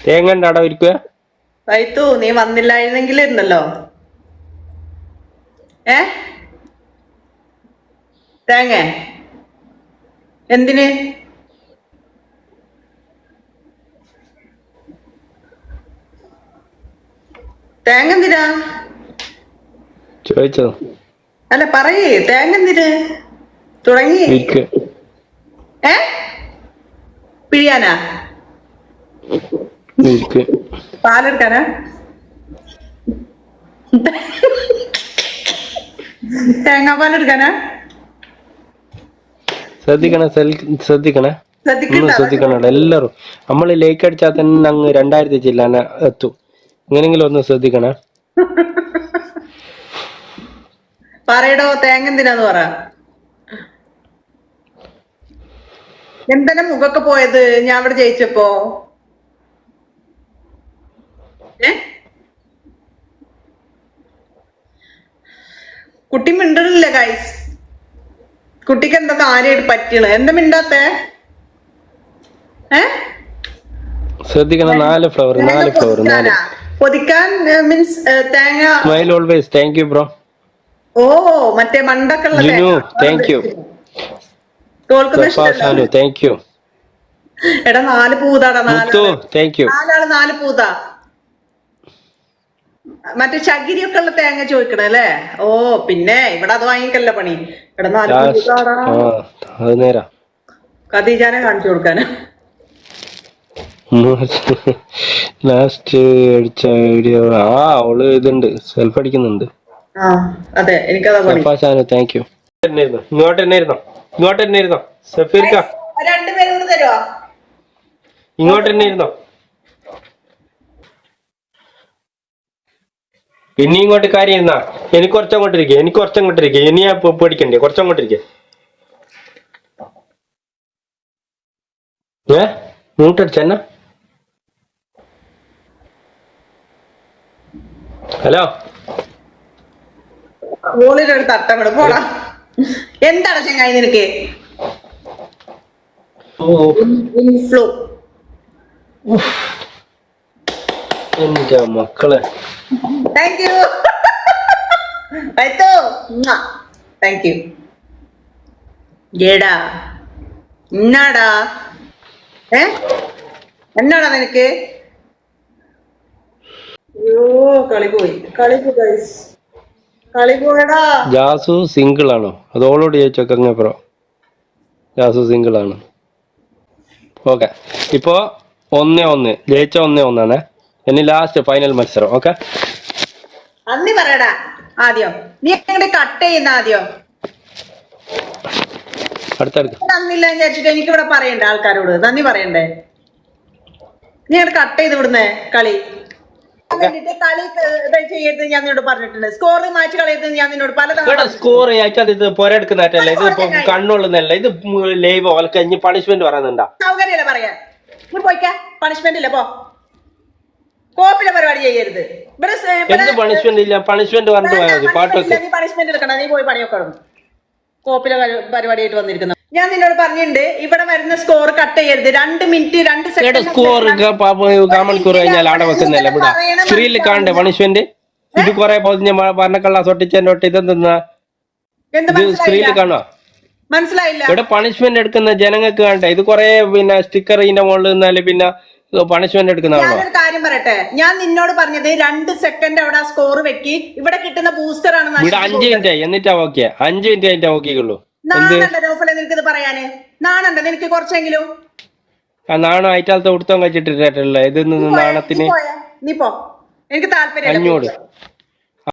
തേങ്ങ ഉണ്ടാടാ ഇരിക്കുക. വൈത്തു നീ വന്നില്ലായിരുന്നെങ്കിൽ ഇരുന്നല്ലോ. തേങ്ങ എന്തിന്? തേങ്ങ എന്തിനാ ചോദിച്ചോ? അല്ല പറയേ, തേങ്ങ എന്തിന് തുടങ്ങി? പിഴിയാനാ? പാലെടുക്കാനാ? തേങ്ങാപ്പാലെടുക്കാനാ? ശ്രദ്ധിക്കണേ ശ്രദ്ധിക്കണം എല്ലാരും. നമ്മള് ലേക്ക് അടിച്ചാൽ തന്നെ അങ്ങ് 2000 ജില്ലാന എത്തും. എങ്ങനെങ്കിലും ഒന്ന് ശ്രദ്ധിക്കണേ. പറയടോ, തേങ്ങ എന്തിനാന്ന് പറ. എന്തിനാ മുഖൊക്കെ പോയത് ഞാൻ അവിടെ ജയിച്ചപ്പോ? കുട്ടി മിണ്ടണില്ല ഗൈസ്. കുട്ടിക്ക് എന്താ കാര്യമായിട്ട് പറ്റണ? എന്താ മിണ്ടാത്തേ? ശ്രദ്ധിക്കണം. 4 ഫ്ലവർ പൊതിക്കാൻ മീൻസ് തേങ്ങ. Smile always. Thank you bro. ഓ മറ്റേ മണ്ടക്കുള്ള താങ്ക് യു. Thank you. എടാ 4 പൂതാടാ. 4 പൂതാ. മറ്റേ ചകിരിയൊക്കെ ഉള്ള തേങ്ങ ചോദിക്കണേ അല്ലേ? ഓ പിന്നെ ഇവിടെ അത് വാങ്ങിക്കല്ല പണി. ഇവിടെ 4 പൂതാടാ. ഖദീജാനെ കാണിച്ചു കൊടുക്കാനാ ലാസ്റ്റ് അടിച്ച വീഡിയോ. അവള് ഇതുണ്ട്, സെൽഫ് അടിക്കുന്നുണ്ട്. അതെ, എനിക്കതാ പണി. Thank you. ഇങ്ങോട്ട് തന്നെ ഇരുന്നോ സഫീർക്ക. 2 പേരും തരുവോ? ഇങ്ങോട്ട് തന്നെ ഇരുന്നോ. പിന്നെ ഇങ്ങോട്ട് കാര്യം ഇരുന്നാ. എനിക്ക് കുറച്ചങ്ങോട്ടിരിക്കുക. ഇനി ഞാൻ പേടിക്കണ്ടേ? കുറച്ചങ്ങോട്ടിരിക്കുക. മൂട്ടടിച്ചെന്നാ. ഹലോ, ഒരു തട്ടങ്ങട് പോടാ. എന്താണ് ചങ്ങായി നിനക്ക്? എന്റെ മക്കളെ. Thank you. Thank U. ഏടാ എന്നാടാ എന്നാടാ നിനക്ക്? കളി പോയടാ. ജാസു സിംഗിൾ ആണോ? അത് ഓളോട് ചോദിച്ചോക്കെ ബ്രോ. ജാസു സിംഗിൾ ആണ്. ഓക്കെ, ഇപ്പോ 1-1 ജയിച്ച 1-1 ഇനി ലാസ്റ്റ് ഫൈനൽ മത്സരം. ഓക്കെ, നന്ദി പറയടാ ആദ്യം. നീ എങ്ങനെ കട്ട് ചെയ്യുന്ന ആദ്യം? നന്ദില്ല വിചാരിച്ചിട്ട് എനിക്കിവിടെ പറയണ്ടേ? ആൾക്കാരോട് നന്ദി പറയണ്ടേ? നീ അവിടെ കട്ട് ചെയ്ത് വിടുന്നേ കളി. കളി ചെയ്യരുത് ഞാൻ നിന്നോട് പറഞ്ഞിട്ടുണ്ട്. സ്കോർ മാച്ച് കളയരുത് ഞാൻ നിന്നോട് പലതവണ. സ്കോർ ഇത് പോരെടുക്കുന്നല്ല, ഇത് കണ്ണുള്ളതല്ല, ഇത് ലൈവ് ഓൽക്ക് ഇനി പണിഷ്മെന്റ് പറയുന്നുണ്ടാ? സൗകര്യമല്ല പറയാൻ. നീ പോയിക്കാ, പണിഷ്മെന്റ് ഇല്ല. കോപ്പിലെ പരിപാടി ചെയ്യരുത്. എന്ത് പണിഷ്മെന്റ് ഇല്ല? പണിഷ്മെന്റ് പറഞ്ഞിട്ട് പോയാൽ മതി. പാട്ടൊക്കെ നീ പണിഷ്മെന്റ് എടുക്കണം. നീ പോയി പണിയൊക്കെ കോപ്പിലെ പരിപാടിയായിട്ട് വന്നിരിക്കുന്നു. ഞാൻ നിന്നോട് പറഞ്ഞിട്ടുണ്ട് ഇവിടെ വരുന്ന സ്കോർ കട്ട് ചെയ്യരുത്. 2 മിനിറ്റ് 2 സെക്കൻഡ് സ്കോർ കാമണിക്കൂർ കഴിഞ്ഞാൽ അവിടെ വെക്കുന്നില്ല. ഇവിടെ സ്ക്രീനിൽ കാണണ്ടേ പണിഷ്മെന്റ്? ഇത് കൊറേ പറഞ്ഞക്കള്ള സൊട്ടിച്ചോട്ട് ഇതെന്താ സ്ക്രീനിൽ കാണുക? മനസ്സിലായില്ല. ഇവിടെ പണിഷ്മെന്റ് എടുക്കുന്ന ജനങ്ങൾക്ക് കാണണ്ടേ? ഇത് കൊറേ പിന്നെ സ്റ്റിക്കർ ഇതിന്റെ മുകളിൽ നിന്നാല് പിന്നെ പണിഷ്മെന്റ് എടുക്കുന്നതാണോ? ഞാനൊരു കാര്യം പറയട്ടെ, ഞാൻ നിന്നോട് പറഞ്ഞത് 2 സെക്കൻഡ് അവിടെ സ്കോർ വെക്കി. ഇവിടെ കിട്ടുന്ന ബൂസ്റ്റർ ആണ്. ഇവിടെ 5 മിനിറ്റ് എന്നിട്ടാ ഓക്കെ. 5 മിനിറ്റ് അതിന്റെ ഓക്കെയുള്ളൂ. നിനക്ക് പറയാന് നാണുണ്ടോ നിനക്ക്? കുറച്ചെങ്കിലും നാണം അയറ്റാലത്തെ ഉടുത്തം കഴിച്ചിട്ടില്ല. ഇത് നാണത്തിന് നീ പോ. എനിക്ക് താല്പര്യം.